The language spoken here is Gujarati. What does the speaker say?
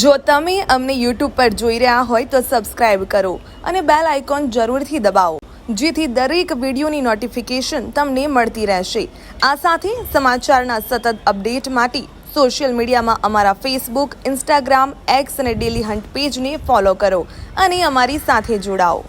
જો તમે અમને યુટ્યુબ પર જોઈ રહ્યા હોય તો સબસ્ક્રાઇબ કરો અને બેલ આઇકોન જરૂરથી દબાવો, જેથી દરેક વિડીયોની નોટિફિકેશન તમને મળતી રહેશે। આ સાથે સમાચારના સતત અપડેટ માટે સોશિયલ મીડિયામાં અમારા ફેસબુક, ઇન્સ્ટાગ્રામ, એક્સ અને ડેલી હન્ટ પેજને ફોલો કરો અને અમારી સાથે જોડાઓ।